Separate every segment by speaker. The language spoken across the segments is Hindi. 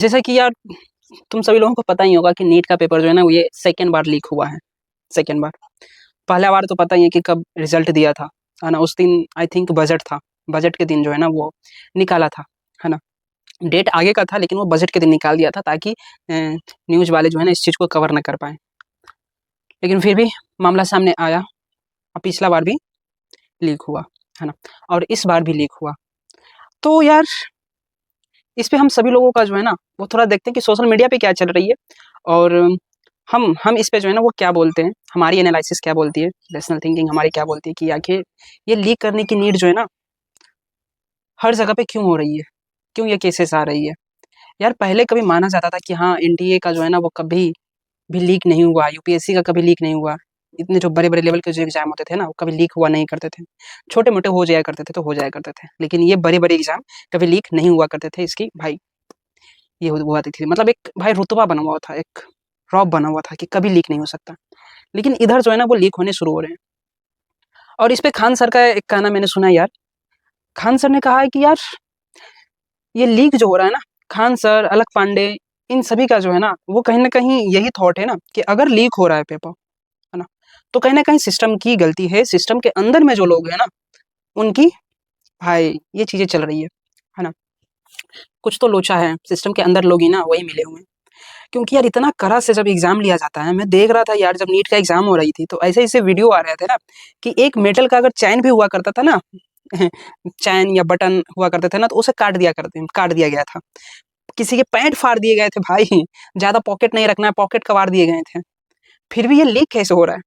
Speaker 1: जैसा कि यार तुम सभी लोगों को पता ही होगा कि नीट का पेपर जो है ना वो ये सेकंड बार लीक हुआ है। सेकंड बार, पहला बार तो पता ही है कि कब रिजल्ट दिया था, है ना। उस दिन आई थिंक बजट था, बजट के दिन जो है ना वो निकाला था, है ना। डेट आगे का था लेकिन वो बजट के दिन निकाल दिया था ताकि न्यूज़ वाले जो है ना इस चीज़ को कवर ना कर पाए। लेकिन फिर भी मामला सामने आया और पिछला बार भी लीक हुआ, है ना, और इस बार भी लीक हुआ। तो यार इस पे हम सभी लोगों का जो है ना वो थोड़ा देखते हैं कि सोशल मीडिया पे क्या चल रही है और हम इस पे जो है ना वो क्या बोलते हैं, हमारी एनालिसिस क्या बोलती है, रैशनल थिंकिंग हमारी क्या बोलती है कि आखिर ये लीक करने की नीड जो है ना हर जगह पे क्यों हो रही है, क्यों ये केसेस आ रही है। यार पहले कभी माना जाता था कि हाँ एनडीए का जो है ना वो कभी भी लीक नहीं हुआ, यूपीएससी का कभी लीक नहीं हुआ। इतने जो बड़े-बड़े लेवल के जो एग्ज़ाम होते थे ना, वो कभी लीक हुआ नहीं करते थे। छोटे-मोटे हो जाया करते थे, तो हो जाया करते थे। लेकिन ये बड़े-बड़े एग्ज़ाम कभी लीक नहीं हुआ करते थे। इसकी भाई ये हुआ आती थी। मतलब एक भाई रुतबा बना हुआ था, एक रौब बना हुआ था कि कभी लीक नहीं हो सकता। लेकिन इधर जो है ना वो लीक होने शुरू हो रहे हैं। और इस पे खान सर का एक कहना मैंने सुना है यार। खान सर ने कहा है कि यार ये लीक जो हो रहा है ना, खान सर, अलक पांडे, इन सभी का जो है ना, वो कहीं न कहीं यही थॉट है ना कि अगर लीक हो रहा है पेपर, है ना, तो कहीं न कहीं सिस्टम की गलती है, सिस्टम के अंदर में जो लोग हैं ना, उनकी भाई ये चीज़ें चल रही है ना? कुछ तो लोचा है, सिस्टम के अंदर लोग ही ना वही मिले हुए हैं। क्योंकि यार इतना कड़ा से जब एग्ज़ाम लिया जाता है, मैं देख रहा था यार जब नीट का एग्ज़ाम हो रही थी, तो ऐसे-ऐसे वीडियो आ रहे थे ना कि एक मेटल का अगर चैन भी हुआ करता था ना चैन या बटन हुआ करते थे ना, तो उसे काट दिया गया था। किसी के पैंट फाड़ दिए गए थे भाई, ज़्यादा पॉकेट नहीं रखना है, पॉकेट कबाड़ दिए गए थे। फिर भी ये लीक कैसे हो रहा है?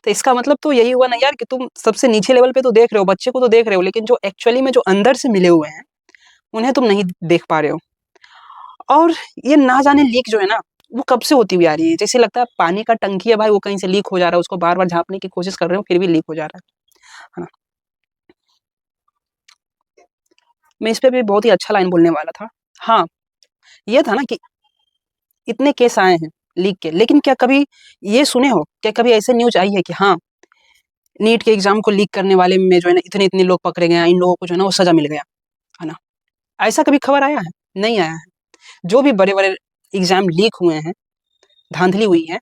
Speaker 1: तो इसका मतलब तो यही हुआ ना यार कि तुम सबसे नीचे लेवल पे तो देख रहे हो, बच्चे को तो देख रहे हो, लेकिन जो एक्चुअली में जो अंदर से मिले हुए हैं, उन्हें तुम नहीं देख पा रहे हो। और ये ना जाने लीक जो है ना, वो कब से होती हुई आ रही है। जैसे लगता है पानी का टंकी है भाई, वो कहीं से लीक हो जा रहा है, उसको बार-बार झाँपने की कोशिश कर रहे हो, फिर भी लीक हो जा रहा है ना? मैं इस पे भी बहुत ही अच्छा लाइन बोलने वाला था। हाँ, ये था ना कि इतने केस आए हैं लीक के, लेकिन क्या कभी ये सुने हो, क्या कभी ऐसे न्यूज़ आई है कि हाँ, नीट के एग्ज़ाम को लीक करने वाले में जो है ना इतने-इतने लोग पकड़े गए हैं, इन लोगों को जो है ना वो सज़ा मिल गया, है ना? ऐसा कभी खबर आया है? नहीं आया है। जो भी बड़े-बड़े एग्ज़ाम लीक हुए हैं, धाँधली हुई है,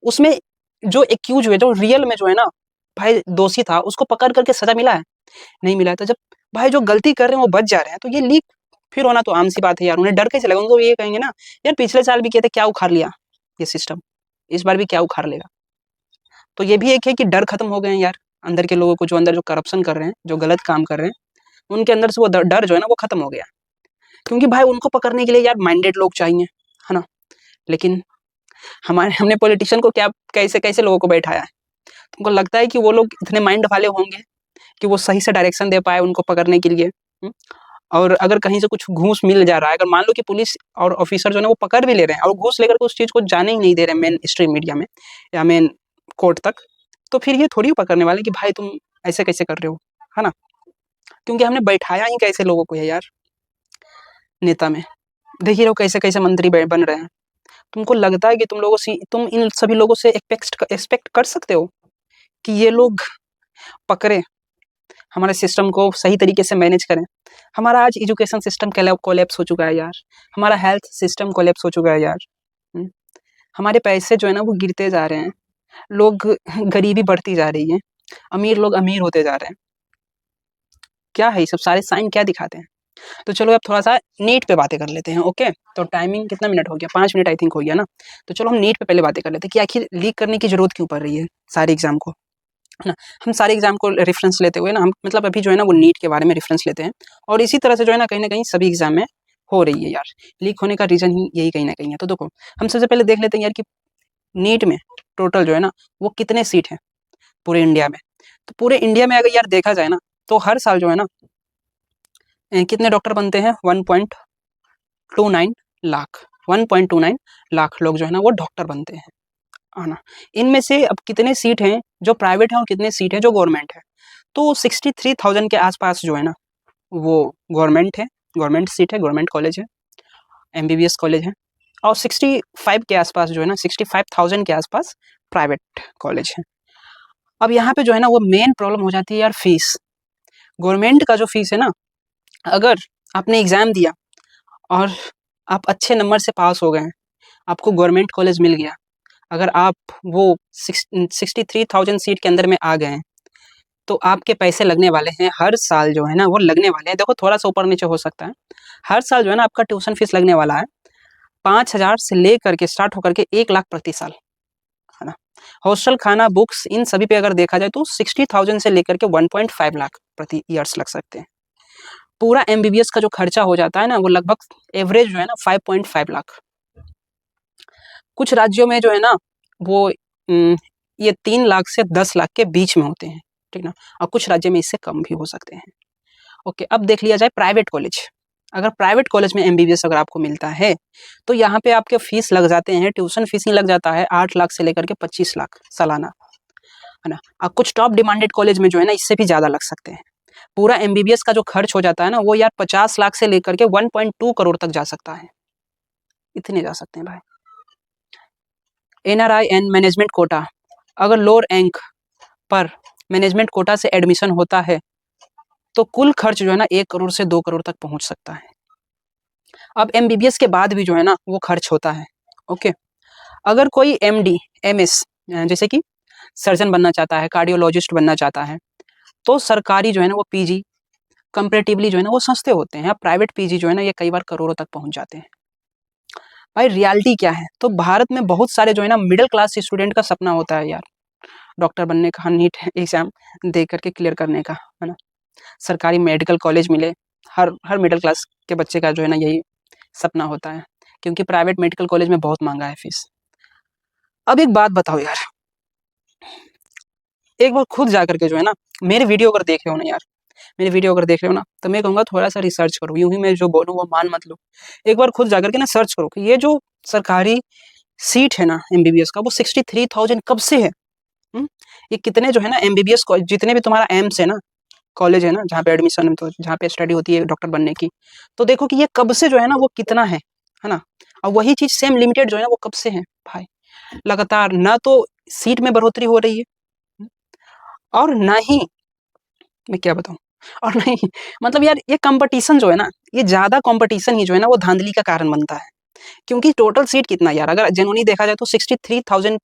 Speaker 1: उसमें जो एक्यूज़ हुए, जो रियल में जो है ना भाई दोषी था, उसको पकड़ कर के सज़ा मिला है? नहीं मिला है। तो जब भाई जो गलती कर रहे हैं वो बच जा रहे हैं, तो ये लीक फिर होना तो आम-सी बात है यार। उन्हें डर कैसे लगेगा? उनको ये कहेंगे ना, यार पिछले साल भी किए थे, क्या उखाड़ लिया ये सिस्टम? इस बार भी क्या उखाड़ लेगा? तो ये भी एक है कि डर खत्म हो गए हैं यार, अंदर के लोगों को जो अंदर जो करप्शन कर रहे हैं, जो गलत काम कर रहे हैं, उनके अंदर से वो ड डर जो है ना वो खत्म हो गया। क्योंकि भाई उनको पकड़ने के लिए यार माइंडेड लोग चाहिए, है ना? लेकिन हमारे हमने पॉलिटिशियन को क्या कैसे-कैसे लोगों को बैठाया है। तुमको लगता है कि वो लोग इतने माइंड वाले होंगे कि वो सही से डायरेक्शन दे पाए उनको पकड़ने के लिए? हुँ? और अगर कहीं से कुछ घूस मिल जा रहा है, अगर मान लो कि पुलिस और ऑफिसर जो है ना वो पकड़ भी ले रहे हैं और घूस लेकर के उस चीज़ को जाने ही नहीं दे रहे हैं मेन स्ट्रीम मीडिया में या मेन कोर्ट तक, तो फिर ये थोड़ी पकड़ने वाले कि भाई तुम ऐसे कैसे कर रहे हो, है ना? क्योंकि हमने बैठाया ही कैसे लोगों को है यार नेता में। देख ही रहे हो कैसे-कैसे मंत्री बन रहे हैं। तुमको लगता है कि तुम इन सभी लोगों से एक्सपेक्ट कर सकते हो कि ये लोग पकड़े, हमारे सिस्टम को सही तरीके से मैनेज करें? हमारा आज एजुकेशन सिस्टम कोलैप्स हो चुका है यार। हमारा हेल्थ सिस्टम कोलैप्स हो चुका है यार। हुँ? हमारे पैसे जो है ना वो गिरते जा रहे हैं। लोग गरीबी बढ़ती जा रही है। अमीर लोग अमीर होते जा रहे हैं। क्या है ये सब सारे साइन क्या दिखाते हैं? तो चलो अब थोड़ा-सा नीट पे बातें कर लेते हैं, ओके? तो टाइमिंग कितना मिनट हो गया? 5 मिनट आई थिंक हो गया ना? तो चलो हम नीट पे पहले बातें कर लेते हैं कि आखिर लीक करने की ज़रूरत क्यों पड़ रही है सारे एग्ज़ाम को, है ना? हम सारे एग्ज़ाम को रेफ़रेंस लेते हुए ना हम मतलब अभी जो है ना वो नीट के बारे में रेफ़रेंस लेते हैं और इसी तरह से जो है ना कहीं न कहीं सभी एग्ज़ाम में हो रही है यार। लीक होने का रीज़न ही यही कहीं न कहीं है। तो देखो, हम सबसे पहले देख लेते हैं यार कि नीट में टोटल जो है ना वो कितने सीट हैं पूरे इंडिया में। तो पूरे इंडिया में अगर यार देखा जाए ना, तो हर साल जो है ना कितने डॉक्टर बनते हैं 1.29 लाख 1.29 लाख लोग जो है ना वो डॉक्टर बनते हैं, है ना? इनमें से अब कितने सीट हैं जो प्राइवेट हैं और कितने सीट हैं जो गवर्नमेंट है। तो 63,000 के आस-पास जो है ना वो गवर्नमेंट है, गवर्नमेंट सीट है, गवर्नमेंट कॉलेज है, एमबीबीएस कॉलेज है और 65 के आस-पास जो है ना 65,000 के आस-पास प्राइवेट कॉलेज है। अब यहाँ पे जो है ना वो मेन प्रॉब्लम हो जाती है यार फीस। गवर्नमेंट का जो फीस है ना, अगर आपने एग्ज़ाम दिया और आप अच्छे नंबर से पास हो गए हैं, आपको गवर्नमेंट कॉलेज मिल गया, अगर आप वो 63,000 सीट के अंदर में आ गए हैं, तो आपके पैसे लगने वाले हैं हर साल जो है ना, वो लगने वाले हैं। देखो थोड़ा सा ऊपर नीचे हो सकता है, हर साल जो है ना आपका ट्यूशन फीस लगने वाला है 5,000 से लेकर के स्टार्ट होकर के 1 लाख प्रति साल, है ना। हॉस्टल, खाना, बुक्स, इन सभी पे अगर देखा जाए तो 60,000 से लेकर के 1.5 लाख प्रति ईयर्स लग सकते हैं। पूरा एमबीबीएस का जो खर्चा हो जाता है ना, वो लगभग एवरेज जो है ना 5.5 लाख। कुछ राज्यों में जो है ना वो ये 3 लाख से 10 लाख के बीच में होते हैं, ठीक ना। और कुछ राज्य में इससे कम भी हो सकते हैं। ओके, अब देख लिया जाए प्राइवेट कॉलेज। अगर प्राइवेट कॉलेज में एमबीबीएस अगर आपको मिलता है, तो यहाँ पे आपके फीस लग जाते हैं, ट्यूशन फीस ही लग जाता है 8 लाख से लेकर के 25 लाख सालाना, है ना। और कुछ टॉप डिमांडेड कॉलेज में जो है ना इससे भी ज़्यादा लग सकते हैं। पूरा एमबीबीएस का जो खर्च हो जाता है ना, वो यार 50 लाख से लेकर के 1.2 करोड़ तक जा सकता है, इतने जा सकते हैं भाई। एनआरआई एंड मैनेजमेंट कोटा, अगर लोअर रैंक पर मैनेजमेंट कोटा से एडमिशन होता है, तो कुल खर्च जो है ना 1 करोड़ से 2 करोड़ तक पहुंच सकता है। अब एमबीबीएस के बाद भी जो है ना वो खर्च होता है। ओके, अगर कोई एमडी, एमएस, जैसे कि सर्जन बनना चाहता है, कार्डियोलॉजिस्ट बनना चाहता है, तो सरकारी जो है ना वो पीजी कंपेरेटिवली जो है ना वो सस्ते होते हैं। प्राइवेट पीजी जो है ना ये कई बार करोड़ों तक पहुंच जाते हैं। भाई रियलिटी क्या है, तो भारत में बहुत सारे जो है ना मिडिल क्लास स्टूडेंट का सपना होता है यार, डॉक्टर बनने का, नीट एग्जाम दे करके क्लियर करने का, है ना, सरकारी मेडिकल कॉलेज मिले। हर हर मिडिल क्लास के बच्चे का जो है ना यही सपना होता है, क्योंकि प्राइवेट मेडिकल कॉलेज में बहुत महंगा है फीस। अब एक बात बताओ यार, एक बार खुद जा करके जो है ना, मेरे वीडियो अगर देख रहे हो ना यार, मेरे वीडियो अगर देख रहे हो ना, तो मैं कहूँगा थोड़ा सा रिसर्च करो, यूं ही मैं जो बोलूँ वो मान मत लो। एक बार खुद जाकर के ना सर्च करो कि ये जो सरकारी सीट है ना एमबीबीएस का, वो 63,000 कब से है। ये कितने जो है ना एमबीबीएस जितने भी तुम्हारा एम्स है ना, कॉलेज है ना, जहाँ पे एडमिशन, तो जहाँ पे स्टडी होती है डॉक्टर बनने की, तो देखो कि ये कब से जो है ना वो कितना है ना। और वही चीज सेम लिमिटेड जो है ना वो कब से है भाई, लगातार ना तो सीट में बढ़ोतरी हो रही है, और ना ही, मैं क्या बताऊं, और नहीं, मतलब यार ये कंपटीशन जो है ना, ये ज्यादा कंपटीशन ही जो है ना वो धांधली का कारण बनता है। क्योंकि टोटल सीट कितना यार, अगर जेन्युइनली देखा जाए तो 63,000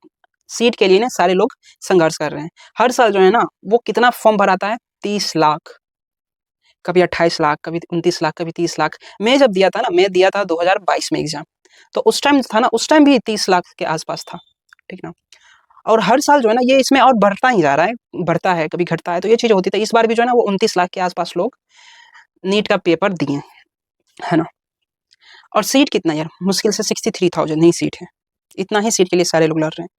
Speaker 1: सीट के लिए ना सारे लोग संघर्ष कर रहे हैं। हर साल जो है ना वो कितना फॉर्म भराता है, 30 लाख, कभी 28 लाख, कभी 29 लाख, कभी 30 लाख। मैं जब दिया था ना, मैं दिया था 2022 में एग्जाम, तो उस टाइम था ना, उस टाइम भी 30 लाख के आसपास था, ठीक ना। और हर साल जो है ना ये इसमें और बढ़ता ही जा रहा है, बढ़ता है कभी घटता है, तो ये चीज होती है। इस बार भी जो है ना वो 29 लाख के आसपास लोग नीट का पेपर दिए, है ना। और सीट कितना यार, मुश्किल से 63,000 ही सीट है, इतना ही सीट के लिए सारे लोग लड़ रहे हैं।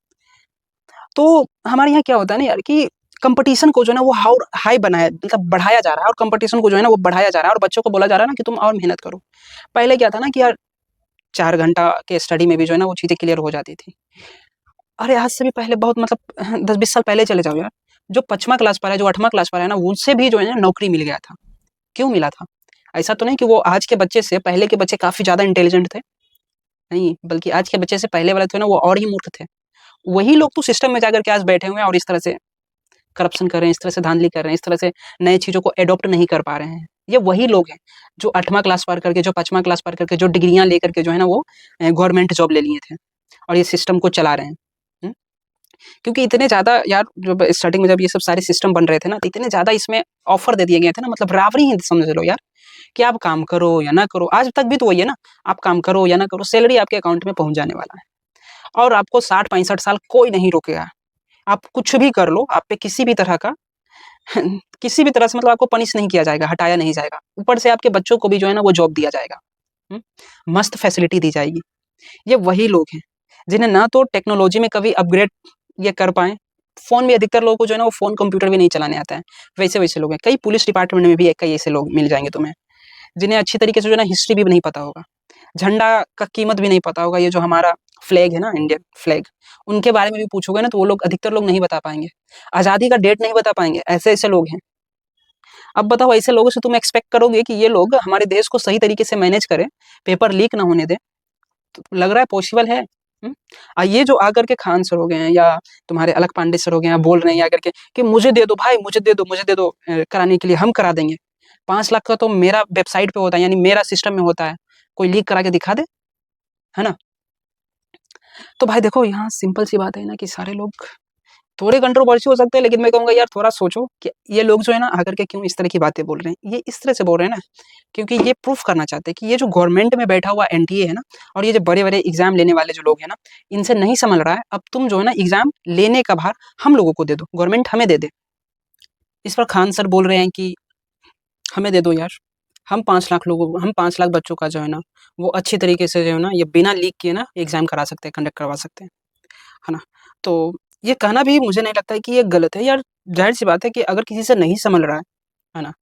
Speaker 1: तो हमारे यहाँ क्या होता है ना यार कि कंपटीशन को जो है ना वो हाई बनाया, मतलब बढ़ाया जा रहा है, और कंपटीशन को जो है ना वो बढ़ाया जा रहा है, और बच्चों को बोला जा रहा है ना कि तुम और मेहनत करो। पहले क्या था ना कि यार 4 घंटा के स्टडी में भी जो है ना वो चीज़ें क्लियर हो जाती थी। अरे आज से भी पहले बहुत, मतलब 10-20 साल पहले चले जाओ यार, जो 5वां क्लास पर है, जो 8वां क्लास पर है ना, उनसे भी जो है ना नौकरी मिल गया था। क्यों मिला था? ऐसा तो नहीं कि वो आज के बच्चे से, पहले के बच्चे काफ़ी ज़्यादा इंटेलिजेंट थे, नहीं, बल्कि आज के बच्चे से पहले वाले थे ना वो और ही मूर्ख थे। वही लोग तो सिस्टम में जाकर के आज बैठे हुए हैं और इस तरह से करप्शन कर रहे हैं, इस तरह से धांधली कर रहे हैं, इस तरह से नए चीज़ों को एडॉप्ट नहीं कर पा रहे हैं। ये वही लोग हैं जो 8वां क्लास पार करके, जो 5वां क्लास पार करके, जो डिग्रियाँ लेकर के जो है ना वो गवर्नमेंट जॉब ले लिए थे, और ये सिस्टम को चला रहे हैं। हुँ? क्योंकि इतने ज़्यादा यार, जब स्टार्टिंग में जब ये सब सारे सिस्टम बन रहे थे ना, तो इतने ज़्यादा इसमें ऑफर दे दिए गए थे ना, मतलब रावरी ही समझ लो यार, कि आप काम करो या ना करो। आज तक भी तो वही है ना, आप काम करो या ना करो, सैलरी आपके अकाउंट में पहुँच जाने वाला है, और आपको 60-65 साल कोई नहीं रोकेगा। आप कुछ भी कर लो, आप पे किसी भी तरह का किसी भी तरह से, मतलब आपको पनिश नहीं किया जाएगा, हटाया नहीं जाएगा। ऊपर से आपके बच्चों को भी जो है ना वो जॉब दिया जाएगा। मस्त फैसिलिटी दी जाएगी। ये वही लोग हैं जिन्हें ना तो टेक्नोलॉजी में कभी अपग्रेड ये कर पाएँ, फ़ोन में अधिकतर लोगों को जो है ना वो फ़ोन कंप्यूटर भी नहीं चलाने आता है, वैसे-वैसे लोग हैं। कई पुलिस डिपार्टमेंट में भी कई ऐसे लोग मिल जाएँगे तुम्हें, जिन्हें अच्छी तरीके से जो है ना हिस्ट्री भी नहीं पता होगा, झंडा का कीमत भी नहीं पता होगा, ये जो हमारा फ्लैग है ना, इंडियन फ्लैग, उनके बारे में भी पूछोगे ना तो वो लोग, अधिकतर लोग नहीं बता पाएँगे। आज़ादी का डेट नहीं बता पाएँगे, ऐसे-ऐसे लोग हैं। अब बताओ ऐसे लोगों से तुम एक्सपेक्ट करोगे कि ये लोग हमारे देश को सही तरीके से मैनेज करें, पेपर लीक ना होने दें, तो लग रहा है पॉसिबल है? ये जो आकर के खान सर हो गए हैं, या तुम्हारे अलख पांडे सर हो गए हैं, बोल रहे हैं आकर के कि मुझे दे दो भाई, मुझे दे दो कराने के लिए, हम करा देंगे। 5 लाख का तो मेरा वेबसाइट पे होता है, यानी मेरा सिस्टम में होता है, कोई लीक करा के दिखा दे, है ना? तो भाई देखो यहाँ सिंपल सी बात है ना कि सारे लोग थोड़े कंट्रोवर्सी हो सकते हैं, लेकिन मैं कहूँगा यार थोड़ा सोचो कि ये लोग जो है ना आकर के क्यों इस तरह की बातें बोल रहे हैं। ये इस तरह से बोल रहे हैं ना क्योंकि ये प्रूफ करना चाहते हैं कि ये जो गवर्नमेंट में बैठा हुआ एनटीए है ना, और ये जो बड़े-बड़े एग्ज़ाम लेने वाले जो लोग हैं ना, इनसे नहीं संभल रहा है। अब तुम जो है ना एग्ज़ाम लेने का भार हम लोगों को दे दो, गवर्नमेंट हमें दे दे। इस पर खान सर बोल रहे हैं कि हमें दे दो यार, हम 5 लाख बच्चों का जो है ना, वो अच्छी तरीके से जो है ना, ये बिना लीक किए ना एग्ज़ाम करा सकते हैं, कंडक्ट करवा सकते हैं, है ना? तो ये कहना भी मुझे नहीं लगता है कि ये गलत है यार, ज़ाहिर-सी बात है कि अगर किसी से नहीं संभल रहा है ना?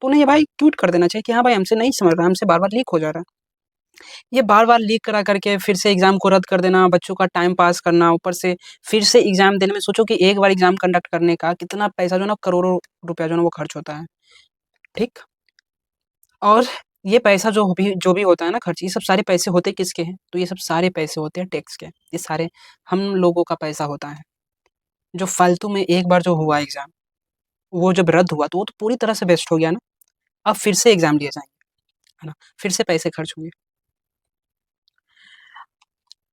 Speaker 1: तो उन्हें ये भाई ट्वीट कर देना चाहिए कि हाँ भाई हमसे नहीं संभल रहा है, हमसे बार-बार लीक हो जा रहा है। ये बार-बार लीक करा करके फिर से एग्ज़ाम को रद्द कर देना, बच्चों का टाइम पास करना, ऊपर से फिर से एग्ज़ाम देने में सोचो कि एक बार एग्ज़ाम कंडक्ट करने का कितना पैसा जो है ना करोड़ों रुपया जो है ना वो खर्च होता है, ठीक? और ये पैसा जो भी होता है ना खर्च, ये सब सारे पैसे होते किसके हैं? तो ये सब सारे पैसे होते हैं टैक्स के। ये सारे हम लोगों का पैसा होता है। जो फालतू में एक बार जो हुआ एग्ज़ाम, वो जब रद्द हुआ तो वो तो पूरी तरह से वेस्ट हो गया ना। अब फिर से एग्ज़ाम लिए जाएँगे, है ना? फिर से पैसे खर्च होंगे।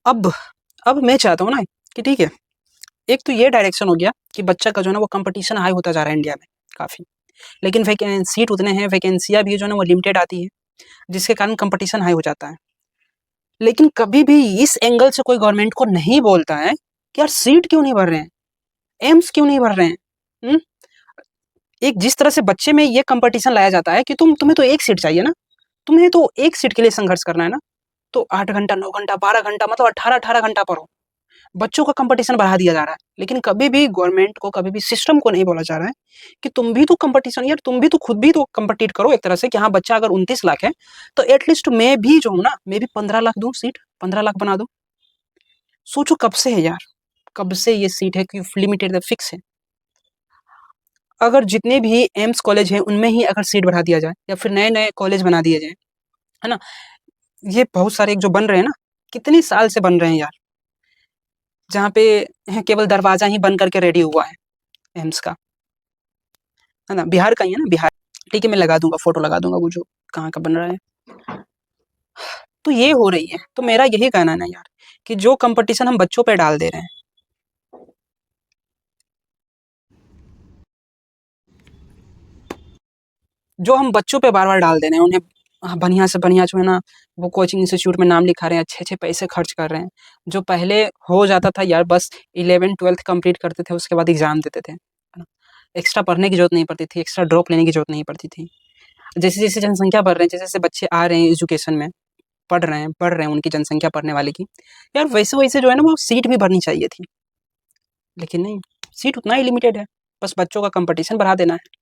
Speaker 1: अब अब मैं चाहता हूँ ना कि ठीक है, एक तो ये डायरेक्शन हो गया कि बच्चा का जो है ना वो कॉम्पिटिशन हाई होता जा रहा है इंडिया में काफ़ी। लेकिन सीट उतने हैं, वैकेंसियाँ भी जो है ना वो लिमिटेड आती है, जिसके कारण कॉम्पिटिशन हाई हो जाता है। लेकिन कभी भी इस एंगल से कोई गवर्नमेंट को नहीं बोलता है कि यार सीट क्यों नहीं भर रहे हैं, एम्स क्यों नहीं भर रहे हैं। एक जिस तरह से बच्चे में ये कंपटीशन लाया जाता है कि तुम्हें तो एक सीट चाहिए ना, तुम्हें तो एक सीट के लिए संघर्ष करना है ना, तो 8 घंटा 9 घंटा 12 घंटा मतलब 18-18 घंटा पढ़ो। बच्चों का कंपटीशन बढ़ा दिया जा रहा है, लेकिन कभी भी गवर्नमेंट को, कभी भी सिस्टम को नहीं बोला जा रहा है कि तुम भी तो कंपटीशन, यार तुम भी तो खुद भी तो कंपटीट करो एक तरह से कि हाँ बच्चा अगर 29 लाख है तो एटलीस्ट मैं भी जो हूँ ना, मैं भी 15 लाख दूँ सीट, 15 लाख बना दूँ। सोचो कब से है यार, कब से ये सीट है कि लिमिटेड है, फिक्स है। अगर जितने भी एम्स कॉलेज हैं उनमें ही अगर सीट बढ़ा दिया जाए या फिर नए-नए कॉलेज बना दिए जाएँ, है ना? ये बहुत सारे जो बन रहे हैं ना, कितने साल से बन रहे हैं यार, जहाँ पे केवल दरवाज़ा ही बन करके रेडी हुआ है एम्स का, है ना? बिहार का ही है ना, बिहार। ठीक है, मैं लगा दूँगा, फ़ोटो लगा दूँगा वो जो कहाँ का बन रहा है। तो ये हो रही है, तो मेरा यही कहना है ना यार कि जो कॉम्पिटिशन हम बच्चों पे डाल दे रहे हैं, जो हम बच्चों पे बार-बार डाल दे रहे हैं, उन्हें बढ़िया से बढ़िया जो है ना, वो कोचिंग इंस्टीट्यूट में नाम लिखा रहे हैं, अच्छे-अच्छे पैसे खर्च कर रहे हैं। जो पहले हो जाता था यार, बस 11th-12th कंप्लीट करते थे, उसके बाद एग्ज़ाम देते थे, है ना? एक्स्ट्रा पढ़ने की ज़रूरत नहीं पड़ती थी, एक्स्ट्रा ड्रॉप लेने की ज़रूरत नहीं पड़ती थी। जैसे-जैसे जनसंख्या बढ़ रही है, जैसे-जैसे बच्चे आ रहे हैं एजुकेशन में, पढ़ रहे हैं, बढ़ रहे हैं उनकी जनसंख्या पढ़ने वाले की, यार वैसे-वैसे जो है ना वो सीट भी भरनी चाहिए थी। लेकिन नहीं, सीट उतना ही लिमिटेड है, बस बच्चों का कॉम्पिटिशन बढ़ा देना है।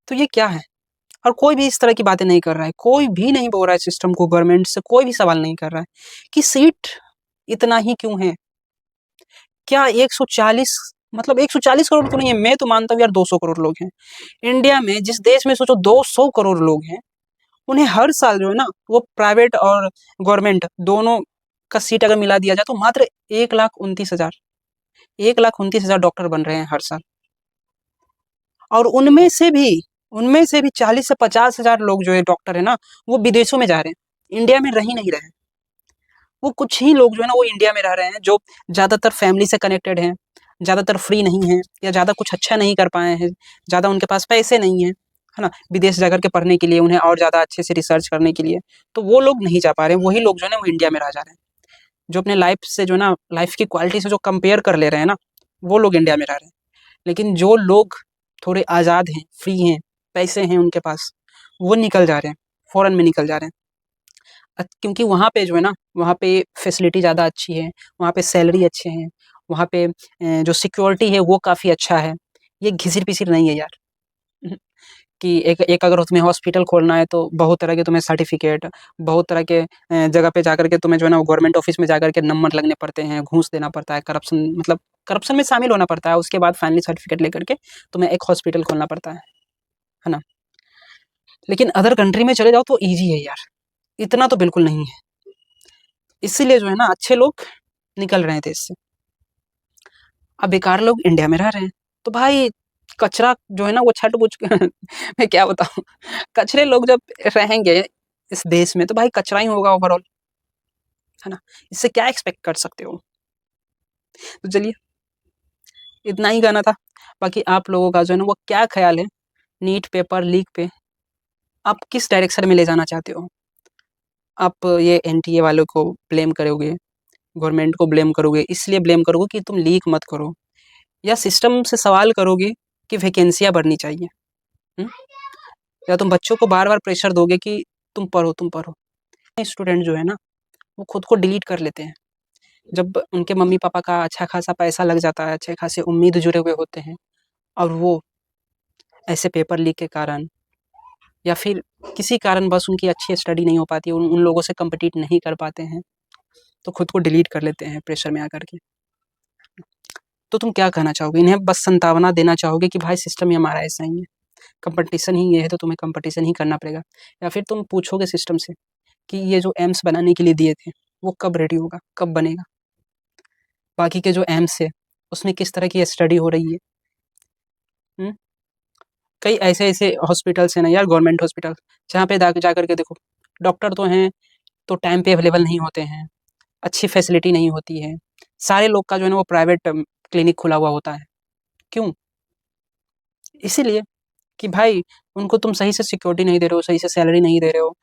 Speaker 1: तो ये क्या है? और कोई भी इस तरह की बातें नहीं कर रहा है, कोई भी नहीं बोल रहा है सिस्टम को, गवर्नमेंट से कोई भी सवाल नहीं कर रहा है कि सीट इतना ही क्यों है? क्या 140 मतलब 140 करोड़ तो नहीं है, मैं तो मानता हूँ यार 200 करोड़ लोग हैं। इंडिया में जिस देश में सोचो 200 करोड़ लोग हैं, उन्हें हर साल जो है ना वो प्राइवेट और गवर्नमेंट दोनों का सीट अगर मिला दिया जाए तो मात्र 1,29,000 1,29,000 डॉक्टर बन रहे हैं हर साल। और उनमें से भी 40 से 50,000 लोग जो है डॉक्टर है ना, वो विदेशों में जा रहे हैं, इंडिया में रह ही नहीं रहे हैं। वो कुछ ही लोग जो है ना वो इंडिया में रह रहे हैं, जो ज़्यादातर फैमिली से कनेक्टेड हैं, ज़्यादातर फ्री नहीं हैं या ज़्यादा कुछ अच्छा नहीं कर पाए हैं, ज़्यादा उनके पास पैसे नहीं हैं, है ना? विदेश जाकर के पढ़ने के लिए, उन्हें और ज़्यादा अच्छे से रिसर्च करने के लिए, तो वो लोग नहीं जा पा रहे हैं, वही लोग जो है ना वो इंडिया में रह जा रहे हैं। जो अपने लाइफ से जो है ना, लाइफ की क्वालिटी से जो कंपेयर कर ले रहे हैं ना, वो लोग इंडिया में रह रहे हैं। लेकिन जो लोग थोड़े आज़ाद हैं, फ्री हैं, पैसे हैं उनके पास, वो निकल जा रहे हैं, फ़ॉरेन में निकल जा रहे हैं। क्योंकि वहाँ पे जो है ना, वहाँ पे फैसिलिटी ज़्यादा अच्छी है, वहाँ पे सैलरी अच्छे हैं, वहाँ पे जो सिक्योरिटी है वो काफ़ी अच्छा है। ये घिसिर-पिसिर नहीं है यार। उहुँ, कि एक एक अगर तुम्हें हॉस्पिटल खोलना है तो बहुत तरह के तुम्हें सर्टिफ़िकेट, बहुत तरह के जगह पे जाकर के तुम्हें जो है ना वो गवर्नमेंट ऑफ़िस में जाकर के नंबर लगने पड़ते हैं, घूस देना पड़ता है, करप्शन मतलब करप्शन में शामिल होना पड़ता है, उसके बाद फाइनली सर्टिफ़िकेट लेकर के तुम्हें एक हॉस्पिटल खोलना पड़ता है ना? लेकिन अदर कंट्री में चले जाओ तो ईज़ी है यार, इतना तो बिल्कुल नहीं है। इसीलिए जो है ना अच्छे लोग निकल रहे हैं देश से। अब बेकार लोग इंडिया में रह रहे हैं। तो भाई कचरा जो है ना वो छट-पुट मैं क्या बताऊँ कचरे लोग जब रहेंगे इस देश में, तो भाई कचरा ही होगा ओवरऑल, है ना? इससे क्या एक्सपेक्ट कर सकते हो? तो चलिए, इतना ही कहना था। बाकी आप लोगों का जो है ना वो क्या ख्याल है नीट पेपर लीक पे? आप किस डायरेक्शन में ले जाना चाहते हो? आप ये एनटीए वालों को ब्लेम करोगे, गवर्नमेंट को ब्लेम करोगे, इसलिए ब्लेम करोगे कि तुम लीक मत करो, या सिस्टम से सवाल करोगे कि वैकेंसियाँ बढ़नी चाहिए? हुँ? या तुम बच्चों को बार-बार प्रेशर दोगे कि तुम पढ़ो, तुम पढ़ो? स्टूडेंट जो है ना, वो खुद को डिलीट कर लेते हैं। जब उनके मम्मी-पापा का अच्छा खासा पैसा लग जाता है, अच्छे खासे उम्मीद जुड़े हुए होते हैं, और वो ऐसे पेपर लीक के कारण या फिर किसी कारणवश उनकी अच्छी स्टडी नहीं हो पाती है, उन लोगों से कम्पीट नहीं कर पाते हैं, तो खुद को डिलीट कर लेते हैं प्रेशर में आकर के। तो तुम क्या कहना चाहोगे? इन्हें बस सांत्वना देना चाहोगे कि भाई सिस्टम ही हमारा ऐसा ही है, कॉम्पिटिशन ही ये है, तो तुम्हें कॉम्पिटिशन ही करना पड़ेगा? या फिर तुम पूछोगे सिस्टम से कि ये जो एम्स बनाने के लिए दिए थे, वो कब रेडी होगा, कब बनेगा? बाकी के जो एम्स है, उसमें किस तरह की स्टडी हो रही है? हुँ? कई ऐसे-ऐसे हॉस्पिटल्स हैं ना यार, गवर्नमेंट हॉस्पिटल, जहाँ पे जा कर के देखो, डॉक्टर तो हैं, तो टाइम पे अवेलेबल नहीं होते हैं, अच्छी फैसिलिटी नहीं होती है। सारे लोग का जो है ना वो प्राइवेट क्लिनिक खुला हुआ होता है। क्यों? इसीलिए कि भाई उनको तुम सही से सिक्योरिटी नहीं दे रहे हो, सही से सैलरी नहीं दे रहे हो,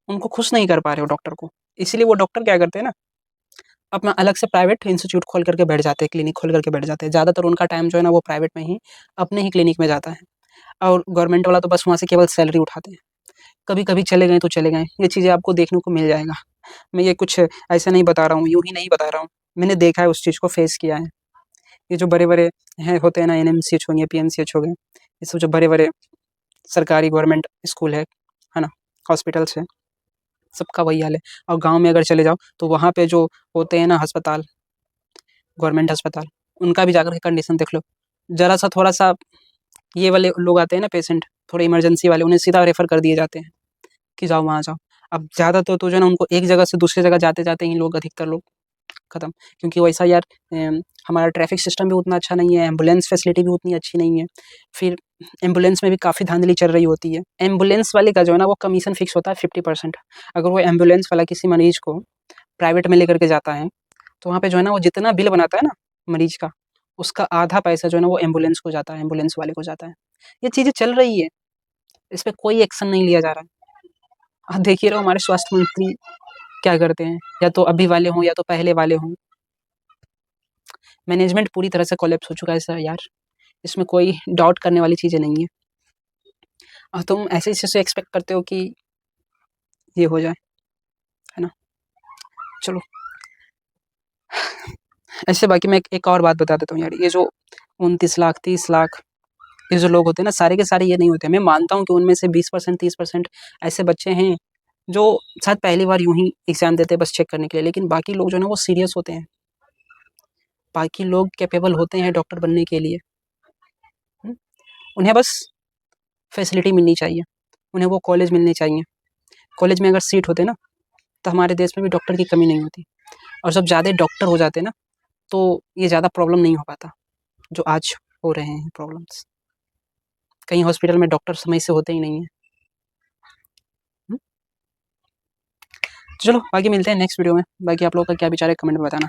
Speaker 1: उनको खुश नहीं कर पा रहे हो डॉक्टर को। इसीलिए वो डॉक्टर क्या करते हैं ना, अपना अलग से प्राइवेट इंस्टीट्यूट खोल करके बैठ जाते हैं, क्लिनिक खोल करके बैठ जाते हैं। ज़्यादातर उनका टाइम जो है ना वो प्राइवेट में ही, अपने ही क्लिनिक में जाता है, और गवर्नमेंट वाला तो बस वहाँ से केवल सैलरी उठाते हैं। कभी-कभी चले गए तो चले गए, ये चीज़ें आपको देखने को मिल जाएगा। मैं ये कुछ ऐसा नहीं बता रहा हूँ, यूँ ही नहीं बता रहा हूँ, मैंने देखा है, उस चीज़ को फेस किया है। ये जो बड़े-बड़े हैं होते हैं ना, एनएमसीएच हो गए, पीएमसीएच हो गए, ये सब जो बड़े-बड़े सरकारी गवर्नमेंट स्कूल है ना, हॉस्पिटल्स हैं, सबका वही हाल है। और गाँव में अगर चले जाओ तो वहाँ पे जो होते हैं ना अस्पताल, गवर्नमेंट अस्पताल, उनका भी जाकर के कंडीशन देख लो। ज़रा-सा थोड़ा-सा ये वाले लोग आते हैं ना पेशेंट, थोड़े इमरजेंसी वाले, उन्हें सीधा रेफ़र कर दिए जाते हैं कि जाओ वहाँ जाओ। अब ज़्यादातर तो जो है ना उनको एक जगह से दूसरी जगह जाते-जाते ही लोग, अधिकतर लोग खत्म, क्योंकि वैसा यार हमारा ट्रैफ़िक सिस्टम भी उतना अच्छा नहीं है, एम्बुलेंस फैसिलिटी भी उतनी अच्छी नहीं है। फिर एम्बुलेंस में भी काफ़ी धांधली चल रही होती है। एम्बुलेंस वाले का जो है ना वो कमीशन फिक्स होता है 50%। अगर वो एम्बुलेंस वाला किसी मरीज़ को प्राइवेट में लेकर के जाता है, तो वहाँ पे जो है ना वो जितना बिल बनाता है ना मरीज़ का, उसका आधा पैसा जो है ना वो एम्बुलेंस को जाता है, एम्बुलेंस वाले को जाता है। ये चीज़ें चल रही है, इस पे कोई एक्शन नहीं लिया जा रहा है। आप देख ही रहे हो हमारे स्वास्थ्य मंत्री क्या करते हैं, या तो अभी वाले हों या तो पहले वाले हों। मैनेजमेंट पूरी तरह से कोलैप्स हो चुका है सर यार, इसमें कोई डाउट करने वाली चीज़ें नहीं है। और तुम ऐसे से एक्सपेक्ट करते हो कि ये हो जाए, है ना? चलो, ऐसे बाकी मैं एक और बात बता देता हूँ यार, ये जो 29 लाख, 30 लाख ये जो लोग होते हैं ना, सारे के सारे ये नहीं होते। मैं मानता हूँ कि उनमें से 20%, 30% ऐसे बच्चे हैं, जो शायद पहली बार यूँ ही एग्ज़ाम देते हैं बस चेक करने के लिए, लेकिन बाकी लोग जो है ना वो सीरियस होते हैं। बाकी लोग कैपेबल होते हैं डॉक्टर बनने के लिए। हुँ? उन्हें बस फैसिलिटी मिलनी चाहिए, उन्हें वो कॉलेज मिलने चाहिए। कॉलेज में अगर सीट होते ना, तो हमारे देश में भी डॉक्टर की कमी नहीं होती। और जब ज़्यादा डॉक्टर हो जाते ना, तो ये ज़्यादा प्रॉब्लम नहीं हो पाता, जो आज हो रहे हैं प्रॉब्लम्स। कई हॉस्पिटल में डॉक्टर समय से होते ही नहीं हैं। हुँ? चलो, बाकी मिलते हैं नेक्स्ट वीडियो में। बाकी आप लोगों का क्या विचार है कमेंट में बताना।